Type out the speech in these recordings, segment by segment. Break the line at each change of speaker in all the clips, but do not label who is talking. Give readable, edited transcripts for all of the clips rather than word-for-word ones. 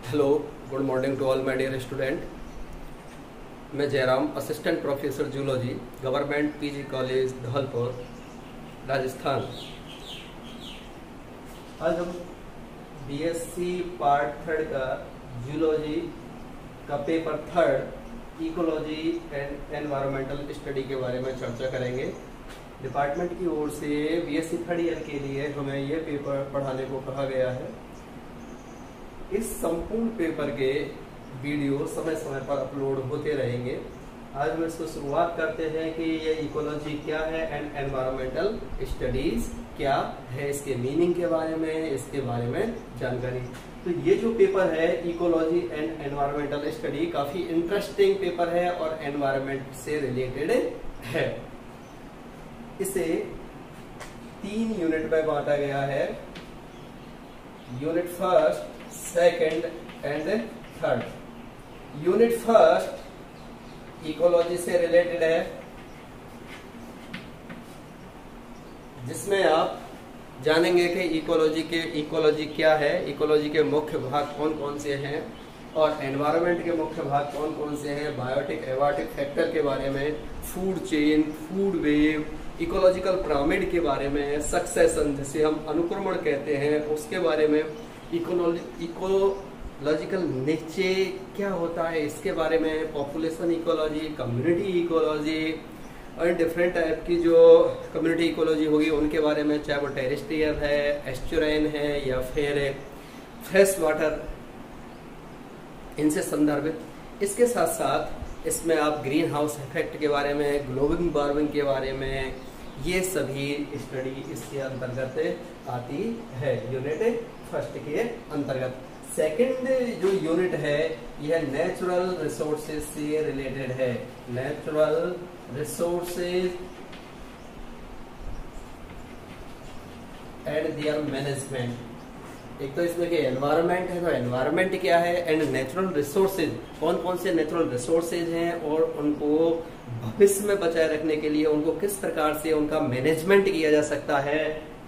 Hello, good morning to all my dear student. मैं Jairam, assistant professor zoology, government PG college Dholpur, Rajasthan. आज हम BSc part 3 का zoology का paper 3 ecology and environmental study के बारे में चर्चा करेंगे। डिपार्टमेंट की ओर से बीएससी 3rd ईयर के लिए हमें यह पेपर पढ़ाने को कहा गया है। इस संपूर्ण पेपर के वीडियो समय समय पर अपलोड होते रहेंगे। आज हम इसको शुरुआत करते हैं कि ये इकोलॉजी क्या है एंड एनवायरमेंटल स्टडीज क्या है, इसके मीनिंग के बारे में, इसके बारे में जानकारी। तो ये जो पेपर है इकोलॉजी एंड एनवायरमेंटल स्टडी काफी इंटरेस्टिंग पेपर है और एनवायरमेंट से रिलेटेड है। इसे 3 यूनिट में बांटा गया है। Unit first, second and third. Unit first ecology से रिलेटेड है, जिसमें आप जानेंगे कि इकोलॉजी क्या है, इकोलॉजी के मुख्य भाग कौन कौन से हैं और एनवायरनमेंट के मुख्य भाग कौन कौन से हैं, बायोटिक एबायोटिक फैक्टर के बारे में, food chain, food web, ecological pyramid के बारे में, सक्सेशन जिसे हम अनुक्रमण कहते हैं उसके बारे में, इकोलॉजिकल नेचर क्या होता है इसके बारे में, पॉपुलेशन इकोलॉजी, कम्युनिटी इकोलॉजी और डिफरेंट टाइप की जो कम्युनिटी इकोलॉजी होगी उनके बारे में, चाहे वो टेरेस्ट्रियल है, एस्चुराइन है या फिर फ्रेश वाटर, इनसे संदर्भित। इसके साथ साथ इसमें आप ग्रीन हाउस इफेक्ट के बारे में, ग्लोबल वार्मिंग के बारे में, ये सभी स्टडी इसके अंतर्गत आती है यूनिट फर्स्ट के अंतर्गत। सेकंड जो यूनिट है यह नेचुरल रिसोर्सेज से रिलेटेड है। Natural resources and there management. एक तो इसमें कि एनवायरनमेंट है, तो एनवायरनमेंट क्या है, एंड नेचुरल रिसोर्सेज, कौन कौन से नेचुरल रिसोर्सेज हैं और उनको भविष्य में बचाए रखने के लिए उनको किस प्रकार से उनका मैनेजमेंट किया जा सकता है,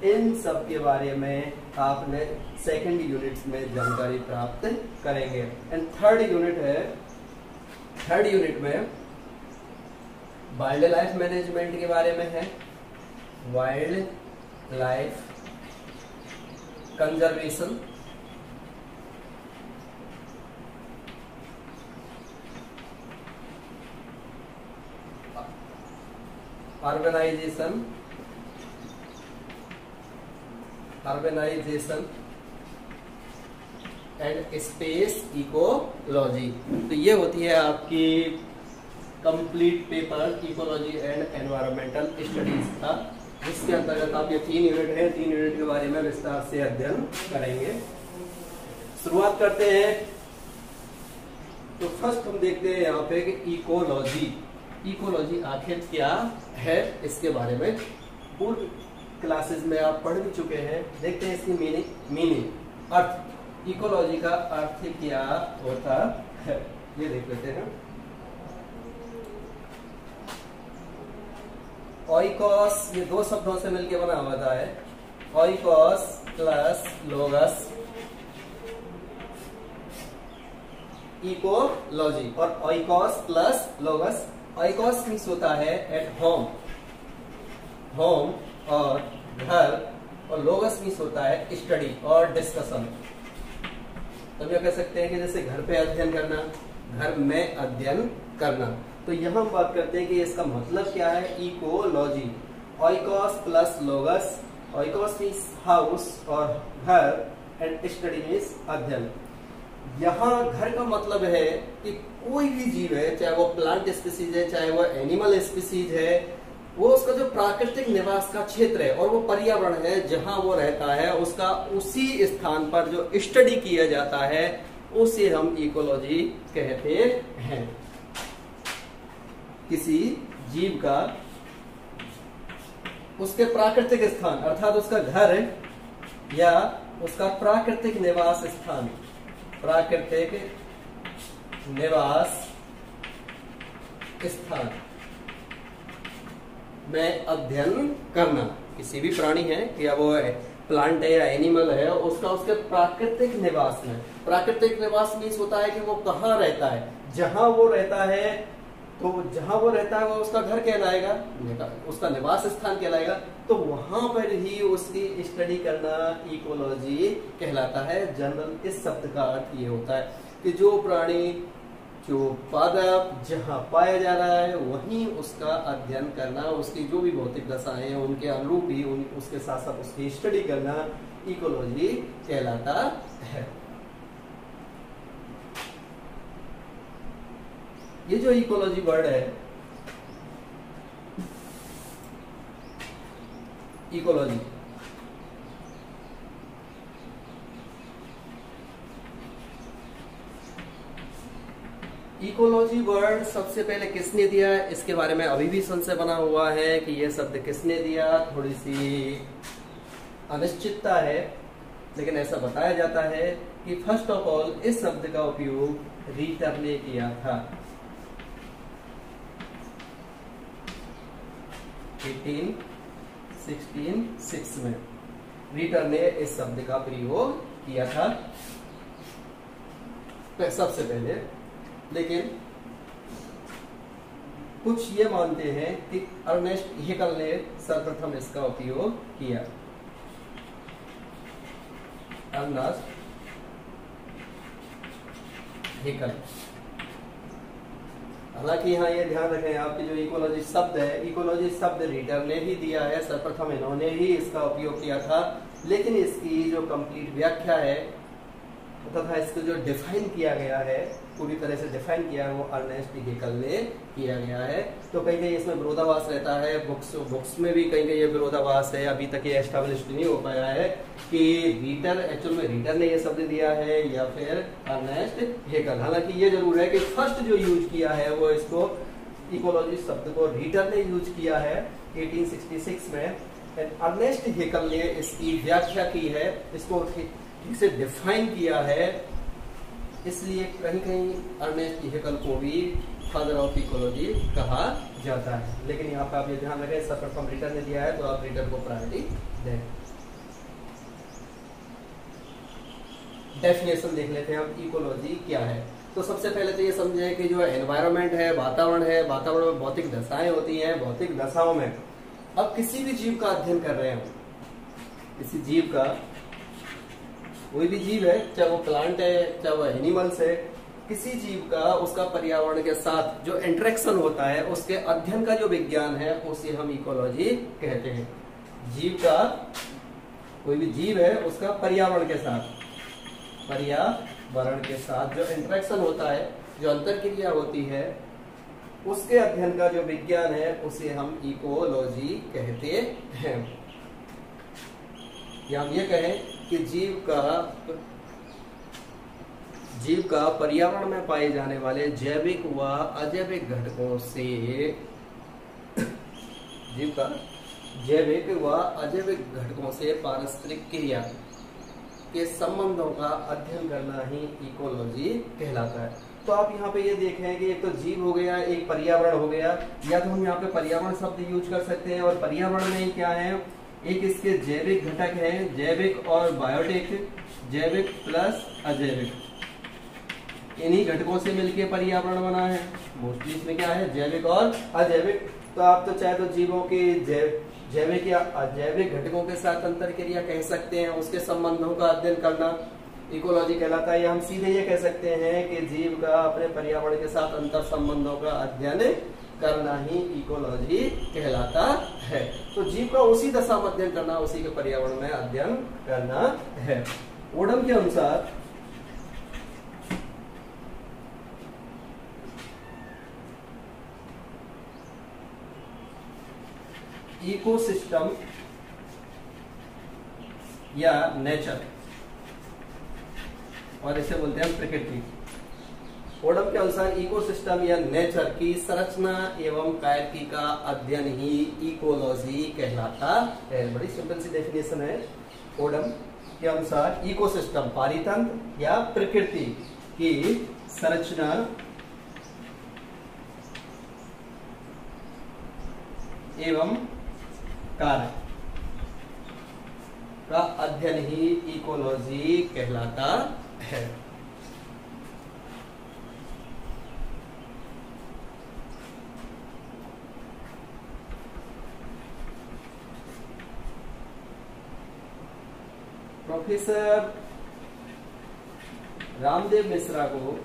इन सब के बारे में आपने सेकंड यूनिट में जानकारी प्राप्त करेंगे। एंड थर्ड यूनिट है, थर्ड यूनिट में वाइल्ड लाइफ मैनेजमेंट के बारे में है, wild life conservation, urbanization and space ecology. तो ये होती है आपकी complete paper ecology and environmental studies का, जिसके अंतर्गत आप ये 3 यूनिट है, 3 यूनिट के बारे में विस्तार से अध्ययन करेंगे। शुरुआत करते हैं। तो फर्स्ट हम देखते हैं यहाँ पे कि इकोलॉजी आखिर क्या है, इसके बारे में पूर्व क्लासेस में आप पढ़ भी चुके हैं। देखते हैं इसकी मीनिंग अर्थ, इकोलॉजी का अर्थ क्या होता है, ये देख लेते हैं। ओइकोस, ये 2 शब्दों से मिलकर बना हुआ है, ओइकोस प्लस लोगस, इकोलॉजी। और ओइकोस प्लस लोगस, ओइकोस मीन्स होता है एट होम, होम और घर, और लोगस मीन्स होता है स्टडी और डिस्कशन। तो ये कह सकते हैं कि जैसे घर पे अध्ययन करना, घर में अध्ययन करना। तो यहाँ हम बात करते हैं कि इसका मतलब क्या है, ecology, oikos plus लोगस। Oikos means house और घर, एंड स्टडी मीन्स अध्ययन। यहाँ घर का मतलब है कि कोई भी जीव है, चाहे वो प्लांट स्पीसीज है, चाहे वो एनिमल स्पीसीज है, वो उसका जो प्राकृतिक निवास का क्षेत्र है और वो पर्यावरण है जहां वो रहता है, उसका उसी स्थान पर जो स्टडी किया जाता है उसे हम इकोलॉजी कहते हैं। किसी जीव का उसके प्राकृतिक स्थान अर्थात उसका घर या उसका प्राकृतिक निवास स्थान, प्राकृतिक निवास स्थान में अध्ययन करना। किसी भी प्राणी है, या वो प्लांट है या एनिमल है उसका उसके प्राकृतिक निवास में, प्राकृतिक निवास मीन्स होता है कि वो कहाँ रहता है, जहां वो रहता है, तो जहां वो रहता है वो उसका घर कहलाएगा, उसका निवास स्थान कहलाएगा, तो वहां पर ही उसकी स्टडी करना इकोलॉजी कहलाता है। जनरल इस शब्द का अर्थ ये होता है कि जो प्राणी, जो पादप जहां पाया जा रहा है वहीं उसका अध्ययन करना, उसकी जो भी भौतिक दशाएं हैं उनके अनुरूप ही उसके साथ साथ उसकी स्टडी करना इकोलॉजी कहलाता है। ये जो इकोलॉजी वर्ड है, इकोलॉजी इकोलॉजी वर्ड सबसे पहले किसने दिया है, इसके बारे में अभी भी संशय बना हुआ है कि यह शब्द किसने दिया, थोड़ी सी अनिश्चितता है, लेकिन ऐसा बताया जाता है कि फर्स्ट ऑफ ऑल इस शब्द का उपयोग रीटर ने किया था 1866 में। रीटर ने इस शब्द का प्रयोग किया था सबसे पहले, लेकिन कुछ ये मानते हैं कि अर्नेस्ट हेकल ने सर्वप्रथम इसका उपयोग किया। अर्नेस्ट हेकल, हालांकि यहाँ ये ध्यान रखें आपकी जो इकोलॉजी शब्द है, इकोलॉजी शब्द रीडर ने ही दिया है, सर्वप्रथम इन्होंने ही इसका उपयोग किया था, लेकिन इसकी जो कंप्लीट व्याख्या है तथा इसको जो डिफाइन किया गया है, पूरी तरह से डिफाइन किया है, वो अर्नेस्ट हेकल ने किया गया है। तो कहीं कहीं इसमें विरोधाभास रहता है, बुक्स में भी कहीं कहीं ये विरोधाभास है, अभी तक ये एस्टेब्लिश नहीं हो पाया है कि रीडर एक्चुअल में रीडर ने ये शब्द दिया है या फिर अर्नेस्ट हेकल। हालांकि ये जरूर है कि फर्स्ट जो यूज किया है वो इसको इकोलॉजी शब्द को रीडर ने यूज किया है 1866 में। अर्नेस्ट हेकल ने इसकी व्याख्या की है, इसको ठीक से डिफाइन किया है, इसलिए कहीं कहीं अर्नेस्ट हेकल को भी फादर ऑफ इकोलॉजी कहा जाता है। लेकिन यहाँ पे आप ये ध्यान रखें सर्वप्रथम रीडर ने दिया है तो आप रीडर को प्रायोरिटी दें। डेफिनेशन देख लेते हैं हम इकोलॉजी क्या है। तो सबसे पहले तो ये समझे कि जो एनवायरनमेंट है, वातावरण है, वातावरण में भौतिक दशाएं होती हैं, भौतिक दशाओं में अब किसी भी जीव का अध्ययन कर रहे हैं, किसी जीव का, कोई भी जीव है, चाहे वो प्लांट है चाहे वो एनिमल्स है, किसी जीव का उसका पर्यावरण के साथ जो इंटरेक्शन होता है उसके अध्ययन का जो विज्ञान है उसे हम इकोलॉजी कहते हैं। जीव का, कोई भी जीव है उसका पर्यावरण के साथ जो इंटरेक्शन होता है, जो अंतरक्रिया होती है, उसके अध्ययन का जो विज्ञान है उसे हम इकोलॉजी कहते हैं। या हम ये कहें कि जीव का पर्यावरण में पाए जाने वाले जैविक व अजैविक घटकों से, जीव का जैविक व अजैविक घटकों से पारस्परिक क्रिया के संबंधों का अध्ययन करना ही इकोलॉजी कहलाता है। तो आप यहाँ पे ये देखें कि एक तो जीव हो गया, एक पर्यावरण हो गया, या तो हम यहाँ पे पर्यावरण शब्द यूज कर सकते हैं, और पर्यावरण में क्या है, एक इसके जैविक घटक है, जैविक और बायोटिक, जैविक प्लस अजैविक, इन्हीं घटकों से मिलकर पर्यावरण बना है। मोस्टली इसमें क्या है, जैविक और अजैविक। तो आप तो चाहे तो जीवों के जैविक या अजैविक घटकों के साथ अंतरक्रिया कह सकते हैं, उसके संबंधों का अध्ययन करना इकोलॉजी कहलाता है। या हम सीधे ये कह सकते हैं कि जीव का अपने पर्यावरण के साथ अंतर संबंधों का अध्ययन करना ही इकोलॉजी कहलाता है। तो जीव का उसी दशा में अध्ययन करना, उसी के पर्यावरण में अध्ययन करना है। ओडम के अनुसार इकोसिस्टम या नेचर, और इसे बोलते हैं प्रकृति। ओडम के अनुसार इकोसिस्टम या नेचर की संरचना एवं कायरकी का अध्ययन ही इकोलॉजी कहलाता है। बड़ी सिंपल सी डेफिनेशन है। ओडम के अनुसार इकोसिस्टम पारितंत्र या प्रकृति की संरचना एवं कार्य का अध्ययन ही इकोलॉजी कहलाता है। प्रोफेसर रामदेव मिश्रा को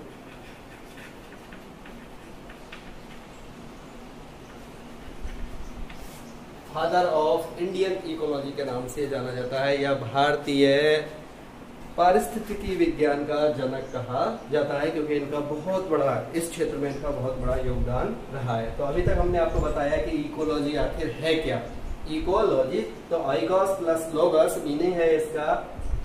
फादर ऑफ इंडियन इकोलॉजी के नाम से जाना जाता है, या भारतीय पारिस्थितिकी विज्ञान का जनक कहा जाता है, क्योंकि इनका बहुत बड़ा, इस क्षेत्र में इनका बहुत बड़ा योगदान रहा है। तो अभी तक हमने आपको बताया कि इकोलॉजी आखिर है क्या। इकोलॉजी तो आइकोस प्लस लोगस, मीनिंग है इसका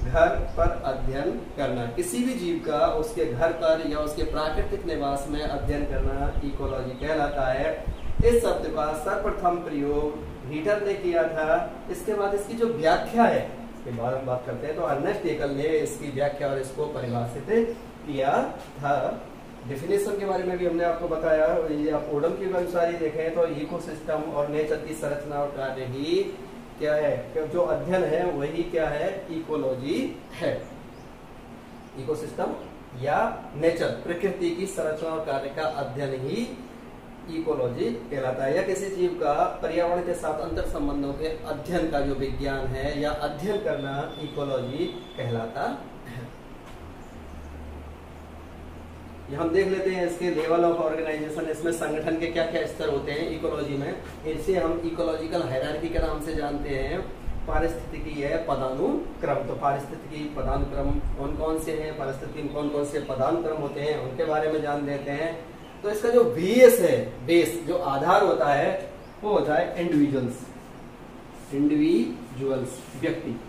घर पर अध्ययन करना, किसी भी जीव का उसके घर पर या उसके प्राकृतिक निवास में अध्ययन करना इकोलॉजी कहलाता है। इस शब्द का सर्वप्रथम प्रयोग हीटर ने किया था। इसके बाद इसकी जो व्याख्या है, इसके बारे में बात करते हैं, तो अर्नेस्ट हेकल ने इसकी व्याख्या और इसको परिभाषित किया था। डेफिनेशन के बारे में भी हमने आपको बताया। ये आप ओडम के अनुसार ही देखें तो इकोसिस्टम और नेचर की संरचना और कार्य ही क्या है, जो अध्ययन है वही क्या है, इकोलॉजी है। इकोसिस्टम या नेचर, प्रकृति की संरचना और कार्य का अध्ययन ही इकोलॉजी कहलाता है, या किसी जीव का पर्यावरण के साथ अंतर संबंधों के अध्ययन का जो विज्ञान है या अध्ययन करना इकोलॉजी कहलाता है। ये हम देख लेते हैं इसके लेवल ऑफ ऑर्गेनाइजेशन, इसमें संगठन के क्या क्या स्तर होते हैं इकोलॉजी में। इसे हम इकोलॉजिकल हायरार्की के नाम से जानते हैं। पारिस्थितिकी है पदानुक्रम, तो पारिस्थितिकी पदानुक्रम कौन कौन से हैं, पारिस्थितिकी में कौन कौन से पदानुक्रम होते हैं, उनके बारे में जान लेते हैं। तो इसका जो बेस है, बेस जो आधार होता है वो होता है इंडिविजुअल्स, इंडिविजुअल्स व्यक्ति।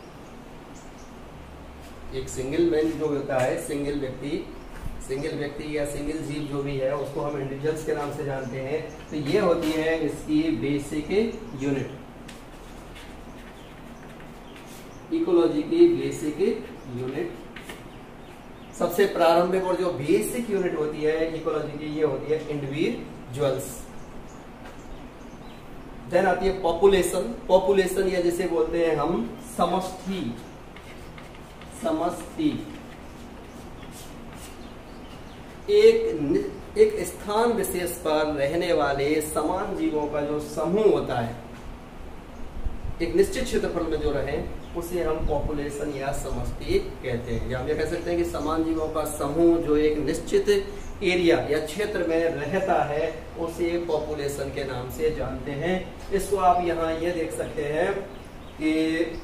एक सिंगल मैन जो होता है, सिंगल व्यक्ति या सिंगल जीव जो भी है उसको हम इंडिविजुअल्स के नाम से जानते हैं। तो ये होती है इसकी बेसिक यूनिट, इकोलॉजी की बेसिक यूनिट। सबसे प्रारंभिक और जो बेसिक यूनिट होती है इकोलॉजी की, ये होती है इंडिविजुअल्स। देन आती है पॉपुलेशन। पॉपुलेशन या जिसे बोलते हैं हम समष्टि, समष्टि एक स्थान विशेष पर रहने वाले समान जीवों का जो समूह होता है, एक निश्चित क्षेत्रफल में जो रहे, उसे हम पॉपुलेशन या समष्टि कहते हैं। या हम ये कह सकते हैं कि समान जीवों का समूह जो एक निश्चित एरिया या क्षेत्र में रहता है, उसे पॉपुलेशन के नाम से जानते हैं। इसको आप यहाँ ये देख सकते हैं कि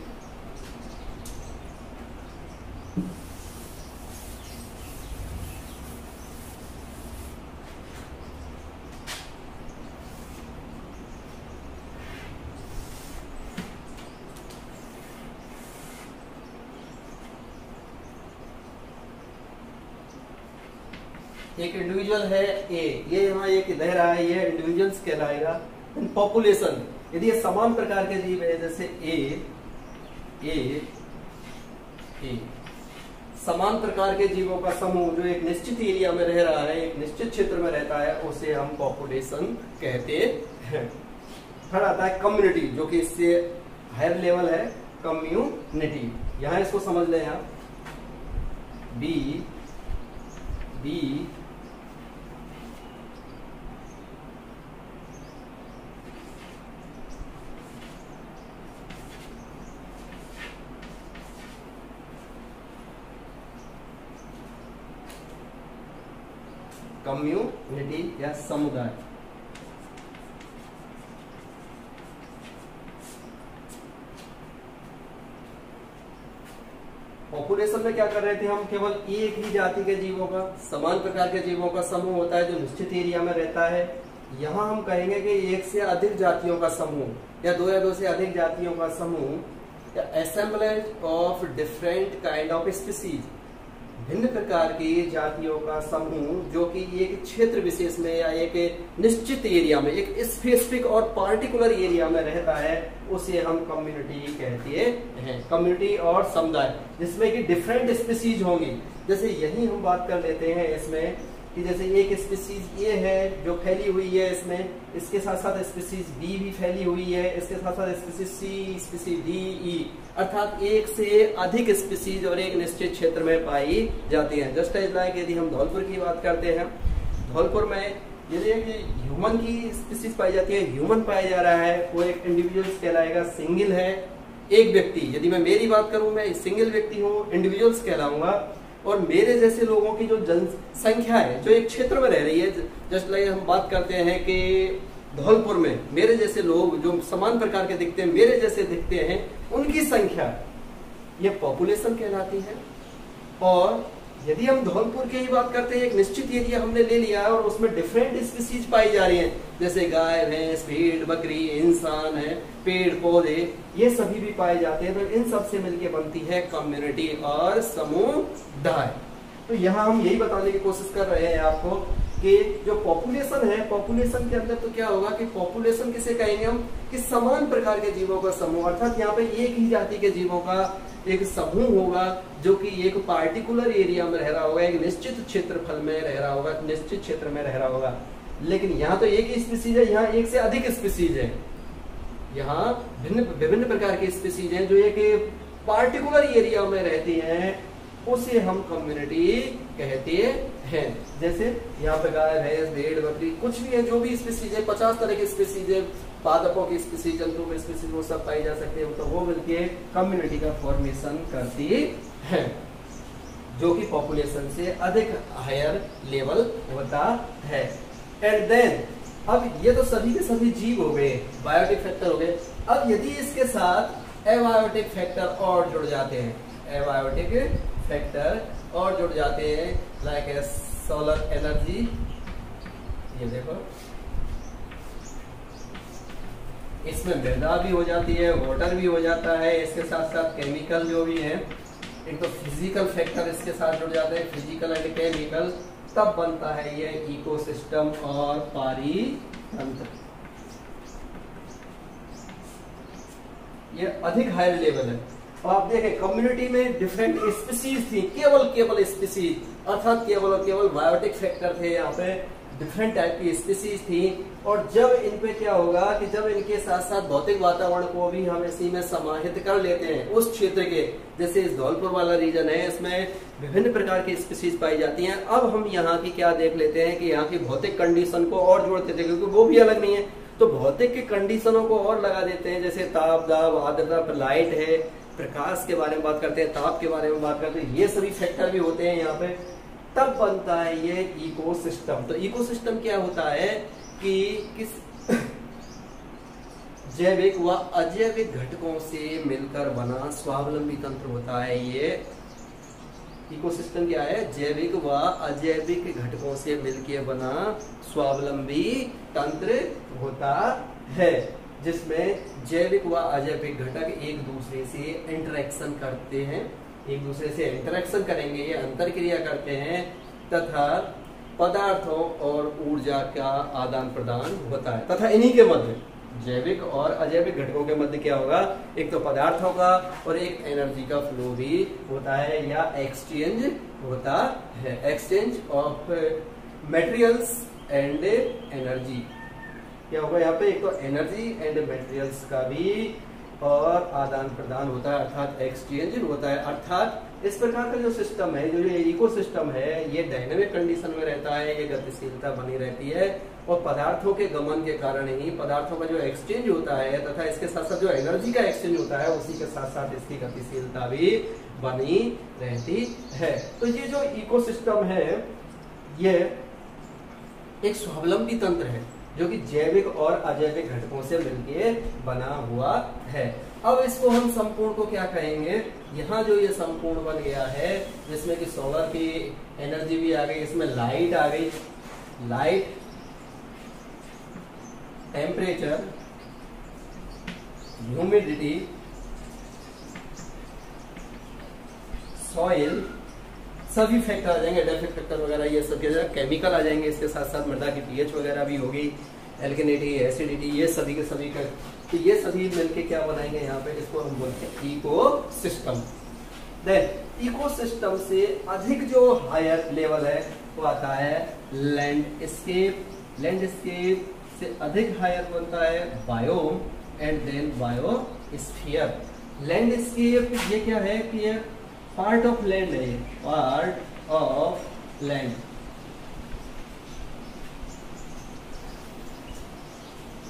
एक इंडिविजुअल है ए, ये यहाँ एक रह रहा है, ये इंडिविजुअल्स कहलाएगा। पॉपुलेशन, यदि ये समान प्रकार के जीव है जैसे ए, समान प्रकार के जीवों का समूह जो एक निश्चित एरिया में रह रहा है, एक निश्चित क्षेत्र में रहता है, उसे हम पॉपुलेशन कहते हैं। थर्ड आता है कम्युनिटी, जो कि इससे हायर लेवल है, कम्युनिटी। यहां इसको समझ लें आप, बी कम्युनिटी या समुदाय। पॉपुलेशन में क्या कर रहे थे हम, केवल एक ही जाति के जीवों का, समान प्रकार के जीवों का समूह होता है जो निश्चित एरिया में रहता है। यहाँ हम कहेंगे कि एक से अधिक जातियों का समूह या दो से अधिक जातियों का समूह, या assemblage of different kind of species, भिन्न प्रकार की जातियों का समूह जो कि एक क्षेत्र विशेष में या एक निश्चित एरिया में, एक स्पेसिफिक और पार्टिकुलर एरिया में रहता है, उसे हम कम्युनिटी कहते हैं। कम्युनिटी और समुदाय जिसमें कि डिफरेंट स्पीसीज होंगी। जैसे यही हम बात कर लेते हैं इसमें कि जैसे एक स्पीसीज ये है जो फैली हुई है इसमें, इसके साथ साथ स्पीसीज बी भी फैली हुई है, इसके साथ साथ स्पीसीज सी, स्पीसीज डी, ई, अर्थात एक से अधिक स्पीसीज और एक निश्चित क्षेत्र में पाई जाती हैं। जस्ट एज लाइक यदि हम धौलपुर की बात करते हैं, धौलपुर में यदि एक ह्यूमन की स्पीसीज पाई जाती है, ह्यूमन पाया जा रहा है, वो एक इंडिविजुअल्स कहलाएगा, सिंगल है, एक व्यक्ति। यदि मैं मेरी बात करूं, मैं सिंगल व्यक्ति हूँ, इंडिविजुअल्स कहलाऊंगा। और मेरे जैसे लोगों की जो जनसंख्या है जो एक क्षेत्र में रह रही है, जस्ट लाइक हम बात करते हैं कि धौलपुर में मेरे जैसे लोग जो समान प्रकार के दिखते हैं, मेरे जैसे दिखते हैं, उनकी संख्या ये पॉपुलेशन कहलाती है। और यदि हम धौलपुर की ही बात करते हैं, एक निश्चित एरिया हमने ले लिया है और उसमें डिफरेंट स्पीसीज पाई जा रही हैं, जैसे गाय, भैंस, भेड़, बकरी, इंसान है, पेड़ पौधे, ये सभी भी पाए जाते हैं। तो इन सब से मिलकर बनती है कम्युनिटी और समुदाय। तो यहाँ हम यही बताने की कोशिश कर रहे हैं आपको कि जो पॉपुलेशन है, पॉपुलेशन के अंदर तो क्या होगा कि पॉपुलेशन किसे कहेंगे हम, कि समान प्रकार के जीवों का समूह, अर्थात यहाँ पे एक ही जाति के जीवों का एक समूह होगा जो कि एक पार्टिकुलर एरिया में रह रहा होगा, एक निश्चित क्षेत्रफल में रह रहा होगा, निश्चित क्षेत्र में रह रहा होगा। लेकिन यहाँ तो एक ही स्पीसीज है, यहाँ एक से अधिक स्पीसीज है, यहाँ विभिन्न प्रकार की स्पीसीज हैं जो एक पार्टिकुलर एरिया में रहती हैं, उसे हम कम्युनिटी कहते हैं। जैसे यहाँ पे गाय, भैंस, भेड़, बकरी, कुछ भी है, जो भी स्पीसीज है, 50 तरह की स्पीसीज है, पादपों की स्पीसीज, जंतुओं की स्पीसीज, वो सब पाई जा सकते हैं। तो वो मिलके कम्युनिटी का फॉर्मेशन करती है, जो कि पॉपुलेशन से अधिक हायर लेवल होता है। एंड देन अब ये तो सभी के सभी जीव हो गए, बायोटिक फैक्टर हो गए। अब यदि इसके साथ एबायोटिक फैक्टर और जुड़ जाते हैं, एबायोटिक फैक्टर और जुड़ जाते हैं, लाइक सोलर एनर्जी, ये देखो इसमें मृदा भी हो जाती है, वाटर भी हो जाता है, इसके साथ साथ केमिकल जो भी है, एक तो फिजिकल फैक्टर इसके साथ जुड़ जाते हैं, फिजिकल एंड केमिकल, तब बनता है ये इकोसिस्टम और पारितंत्र। ये अधिक हायर लेवल है। और आप देखें कम्युनिटी में डिफरेंट स्पीसीज थी, केवल स्पीसीज, अर्थात केवल और केवल बायोटिक फैक्टर थे, यहाँ पे डिफरेंट टाइप की स्पीसीज थी। और जब इन पे क्या होगा कि जब इनके साथ साथ भौतिक वातावरण को भी हम इसी में समाहित कर लेते हैं, उस क्षेत्र के, जैसे इस धौलपुर वाला रीजन है, इसमें विभिन्न प्रकार की स्पीसीज पाई जाती हैं। अब हम यहाँ की क्या देख लेते हैं कि यहाँ की भौतिक कंडीशन को और जोड़ते थे, क्योंकि वो भी अलग नहीं है, तो भौतिक की कंडीशनों को और लगा देते हैं। जैसे ताप, दाब, आर्द्रता, लाइट है, प्रकाश के बारे में बात करते हैं, ताप के बारे में बात करते हैं, ये सभी फैक्टर भी होते हैं यहाँ पे, तब बनता है ये इकोसिस्टम। तो इकोसिस्टम क्या होता है कि किस जैविक व अजैविक घटकों से मिलकर बना स्वावलंबी तंत्र होता है। ये इकोसिस्टम क्या है, जैविक व अजैविक घटकों से मिलकर बना स्वावलंबी तंत्र होता है, जिसमें जैविक व अजैविक घटक एक दूसरे से इंटरेक्शन करते हैं, एक दूसरे से इंटरेक्शन करेंगे, ये अंतर क्रिया करते हैं, तथा पदार्थों और ऊर्जा का आदान प्रदान होता है। तथा इन्हीं के मध्य, जैविक और अजैविक घटकों के मध्य क्या होगा, एक तो पदार्थों का और एक एनर्जी का फ्लो भी होता है, या एक्सचेंज होता है, exchange of materials and energy. क्या होगा यहाँ पे, एक तो एनर्जी एंड मटेरियल्स का भी और आदान प्रदान होता है, अर्थात एक्सचेंज होता है। अर्थात इस प्रकार का जो सिस्टम है, जो ये इकोसिस्टम है, ये डायनेमिक कंडीशन में रहता है, ये गतिशीलता बनी रहती है, और पदार्थों के गमन के कारण ही पदार्थों का जो एक्सचेंज होता है, तथा इसके साथ साथ जो एनर्जी का एक्सचेंज होता है, उसी के साथ साथ इसकी गतिशीलता भी बनी रहती है। तो ये जो इकोसिस्टम है, ये एक स्वावलंबी तंत्र है, जो कि जैविक और अजैविक घटकों से मिलके बना हुआ है। अब इसको हम संपूर्ण को क्या कहेंगे, यहाँ जो ये संपूर्ण बन गया है, जिसमें कि सोलर की एनर्जी भी आ गई, इसमें लाइट आ गई, लाइट, टेम्परेचर, ह्यूमिडिटी, सॉइल, सभी फैक्टर आ जाएंगे, डेफेक्ट फैक्टर वगैरह, ये सब केमिकल आ जाएंगे, इसके साथ साथ मृदा की पीएच वगैरह भी होगी, एल्केनिटी, एसिडिटी, ये सभी के सभी का, तो ये सभी मिलके क्या बनाएंगे यहाँ पे, इसको हम बोलते हैं इकोसिस्टम। देन इकोसिस्टम से अधिक जो हायर लेवल है, वो आता है लैंडस्केप। लैंडस्केप से अधिक हायर बनता है biome and then biosphere. Landscape ये क्या है कि ये पार्ट ऑफ लैंड है, पार्ट ऑफ लैंड।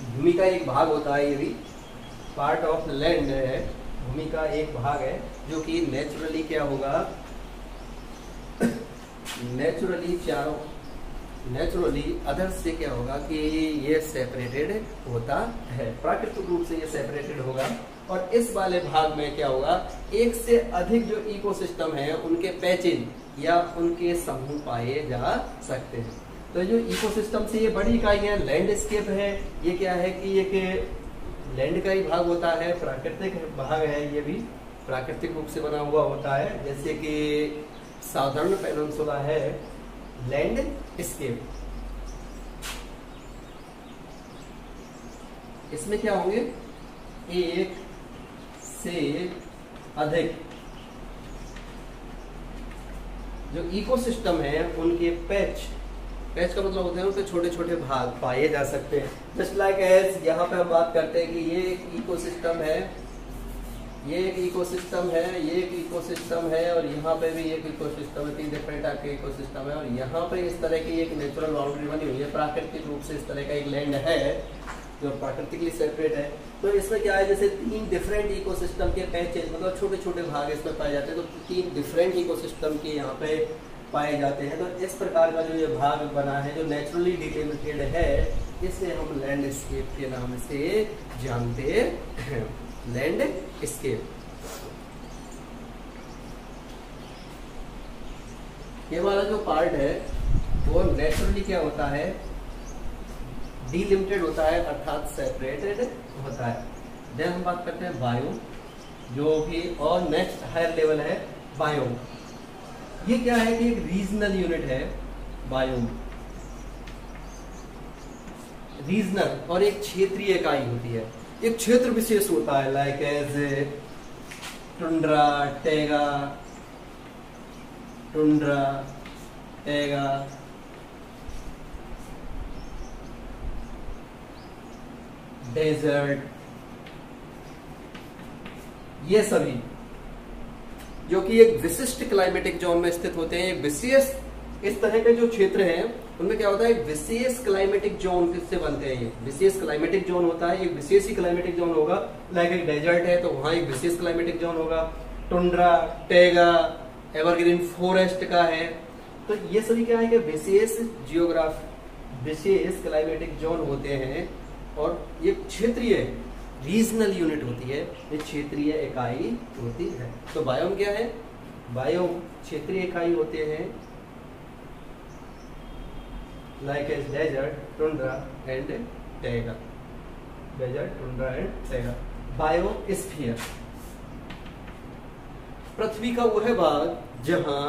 भूमि का एक भाग होता है, ये भी पार्ट ऑफ लैंड है, भूमि का एक भाग है, जो कि नेचुरली क्या होगा, नेचुरली अदर से क्या होगा कि ये सेपरेटेड होता है, प्राकृतिक रूप से ये सेपरेटेड होगा। और इस वाले भाग में क्या होगा, एक से अधिक जो इकोसिस्टम है उनके पैचेज या उनके समूह पाए जा सकते हैं। तो जो इकोसिस्टम से ये बड़ी इकाइयां लैंडस्केप है, ये क्या है कि एक लैंड का ही भाग होता है, प्राकृतिक भाग है, ये भी प्राकृतिक रूप से बना हुआ होता है। जैसे कि साउदर्न पेनिनसुला है लैंडस्केप। इसमें क्या होंगे, एक से अधिक जो इकोसिस्टम है उनके पैच का मतलब होता है उनके छोटे छोटे भाग पाए जा सकते हैं। जस्ट लाइक एज यहाँ पे हम बात करते हैं कि ये एक इकोसिस्टम है, ये एक इकोसिस्टम है, ये एक इकोसिस्टम है, और यहाँ पे भी एक इकोसिस्टम है, 3 डिफरेंट टाइप के इकोसिस्टम है। और यहाँ पे इस तरह की एक नेचुरल बाउंड्री बनी हुई है, प्राकृतिक रूप से इस तरह का एक लैंड है जो प्राकृतिकली सेपरेट है। तो इसमें क्या है, जैसे 3 डिफरेंट इकोसिस्टम के पैचेज मतलब छोटे छोटे भाग इसमें पाए जाते हैं, तो 3 डिफरेंट इकोसिस्टम के यहाँ पे पाए जाते हैं। तो इस प्रकार का जो ये भाग बना है जो नेचुरली डिलिमिटेड है, इसे हम लैंडस्केप के नाम से जानते हैं, लैंडस्केप। ये वाला जो पार्ट है वो नेचुरली क्या होता है, डिलिमिटेड होता है, अर्थात सेपरेटेड होता है। देन हम बात करते हैं बायोम, जो कि और नेक्स्ट हायर लेवल है बायोम। ये क्या है कि एक रीजनल यूनिट है बायोम, रीजनल, और एक क्षेत्रीय इकाई होती है, एक क्षेत्र विशेष होता है, like as tundra, taiga, desert, ये सभी जो कि एक विशिष्ट क्लाइमेटिक जोन में स्थित होते हैं। विशेष इस तरह के जो क्षेत्र हैं उनमें क्या होता है, विशेष क्लाइमेटिक जोन किससे बनते हैं, ये विशेष क्लाइमेटिक जोन होता है, एक विशेष ही क्लाइमेटिक जोन होगा। लाइक एक डेजर्ट है तो वहां एक विशेष क्लाइमेटिक जोन होगा, टुंड्रा, टैगा, एवरग्रीन फॉरेस्ट का है। तो ये सभी क्या है कि विशेष विशेष क्लाइमेटिक जोन होते हैं, और ये क्षेत्रीय रीजनल यूनिट होती है, ये क्षेत्रीय इकाई होती है। तो बायोम क्या है, बायोम क्षेत्रीय इकाई होते हैं, like as desert, tundra and taiga, desert, tundra and taiga. Biosphere पृथ्वी का वह भाग जहां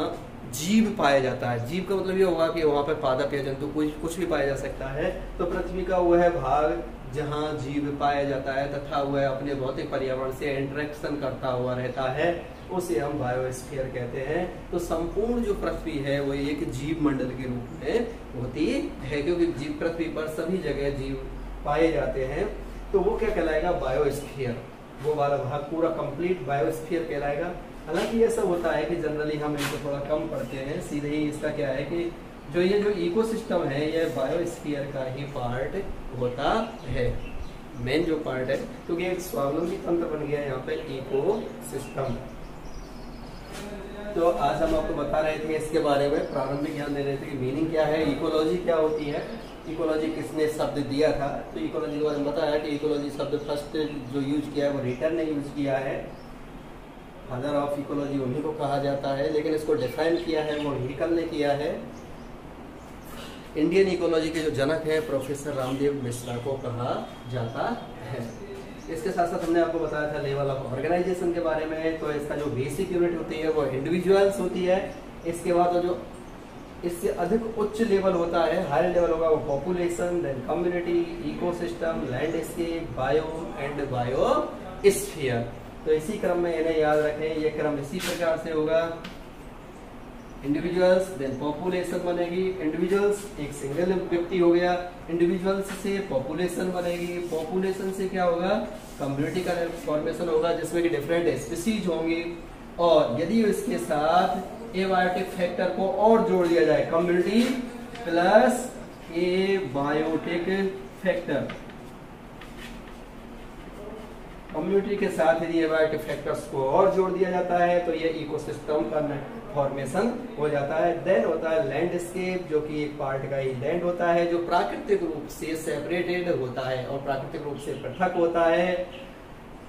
जीव पाया जाता है। जीव का मतलब ये होगा कि वहां पर पादप या जंतु कुछ भी पाया जा सकता है। तो पृथ्वी का वह भाग जहां जीव पाया जाता है तथा वह अपने भौतिक पर्यावरण से इंटरेक्शन करता हुआ रहता है, उसे हम बायोस्फीयर कहते हैं। तो संपूर्ण जो पृथ्वी है वो एक जीव मंडल के रूप में होती है, क्योंकि जीव पृथ्वी पर सभी जगह जीव पाए जाते हैं। तो वो क्या कहलाएगा, बायोस्फीयर। वो वाला भाग पूरा कंप्लीट बायोस्फीयर कहलाएगा। हालांकि ऐसा होता है कि जनरली हम इनको थोड़ा कम पढ़ते हैं, सीधे ही इसका क्या है कि जो इकोसिस्टम है ये बायोस्फीयर का ही पार्ट होता है, मेन जो पार्ट है, क्योंकि एक स्वावलंबी तंत्र बन गया यहाँ पे इकोसिस्टम। तो आज हम आपको बता रहे थे इसके बारे में, प्रारंभिक ज्ञान दे रहे थे कि मीनिंग क्या है, इकोलॉजी क्या होती है, इकोलॉजी किसने शब्द दिया था। तो इकोलॉजी के बारे में बताया कि इकोलॉजी शब्द फर्स्ट जो यूज किया है वो रिटर ने यूज किया है, फादर ऑफ इकोलॉजी उन्हीं को कहा जाता है, लेकिन इसको डिफाइन किया है वो हिकल ने किया है। इंडियन इकोलॉजी के जो जनक हैं प्रोफेसर रामदेव मिश्रा को कहा जाता है। इसके साथ साथ हमने आपको बताया था लेवल ऑफ ऑर्गेनाइजेशन के बारे में। तो इसका जो बेसिक यूनिट होती है वो इंडिविजुअल्स होती है। इसके बाद जो इससे अधिक उच्च लेवल होता है, हायर लेवल होगा वो population, then community, ecosystem, landscape, biome and biosphere. तो इसी क्रम में इन्हें याद रखें, ये क्रम इसी प्रकार से होगा। इंडिविजुअल्स, देन पॉपुलेशन बनेगी। इंडिविजुअल्स एक सिंगल व्यक्ति हो गया, इंडिविजुअल्स से पॉपुलेशन बनेगी, पॉपुलेशन से क्या होगा, कम्युनिटी का फॉर्मेशन होगा जिसमें कि डिफरेंट स्पीसीज होंगी। और यदि इसके साथ एबायोटिक फैक्टर को और जोड़ दिया जाए, community plus abiotic factor, community के साथ यदि एबायोटिक फैक्टर्स को और जोड़ दिया जाता है तो ये इकोसिस्टम का फॉर्मेशन हो जाता है। देन होता है लैंडस्केप, जो कि एक पार्ट का ही लैंड होता है जो प्राकृतिक रूप से सेपरेटेड होता है और प्राकृतिक रूप से पृथक होता है।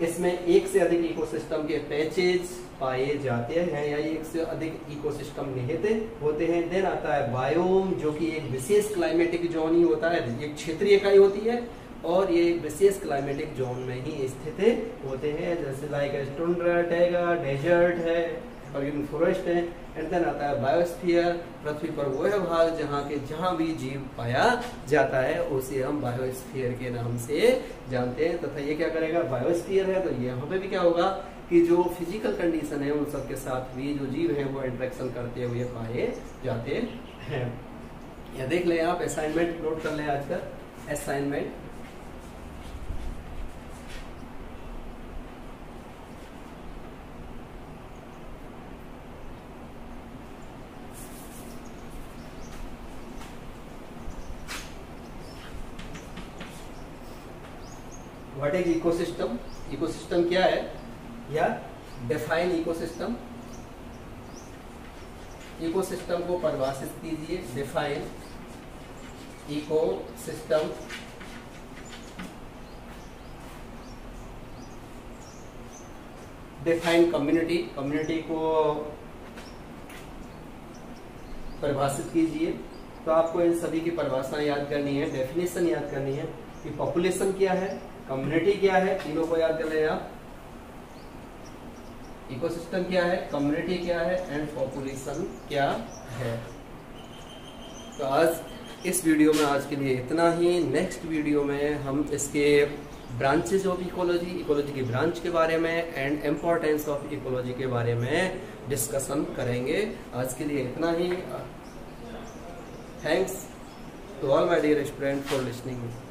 इसमें एक से अधिक इकोसिस्टम के पैचेज पाए जाते हैं या एक से अधिक इकोसिस्टम निहित होते हैं। देन आता है बायोम, जो कि एक विशेष क्लाइमेटिक जोन ही होता है, एक क्षेत्रीय इकाई होती है और ये एक विशेष क्लाइमेटिक जोन में ही स्थित होते हैं, जैसे लाइक टुंड्रा, टैगा, डेजर्ट है और फॉरेस्ट है। एंड देन आता है बायोस्फीयर, पृथ्वी पर वह भाग जहाँ भी जीव पाया जाता है उसे हम बायोस्फीयर के नाम से जानते हैं। तथा ये क्या करेगा, बायोस्फीयर है तो यहाँ पे भी क्या होगा कि जो फिजिकल कंडीशन है उन सबके साथ भी जो जीव है वो इंटरेक्शन करते हुए पाए जाते हैं। यह देख लें आप, असाइनमेंट नोट कर लें आज का assignment. What is ecosystem, ecosystem क्या है, या डिफाइन इकोसिस्टम। इकोसिस्टम को परिभाषित कीजिए, define ecosystem. Define community, community को परिभाषित कीजिए। तो आपको इन सभी की परिभाषा याद करनी है, डेफिनेशन याद करनी है कि पॉपुलेशन क्या है, कम्युनिटी क्या है, तीनों को याद कर लें आप। इकोसिस्टम क्या है, कम्युनिटी क्या है एंड पॉपुलेशन क्या है। तो आज इस वीडियो में आज के लिए इतना ही। नेक्स्ट वीडियो में हम इसके ब्रांचेज ऑफ इकोलॉजी, इकोलॉजी की ब्रांच के बारे में एंड इम्पोर्टेंस ऑफ इकोलॉजी के बारे में डिस्कशन करेंगे। आज के लिए इतना ही। Thanks to all my dear student for listening.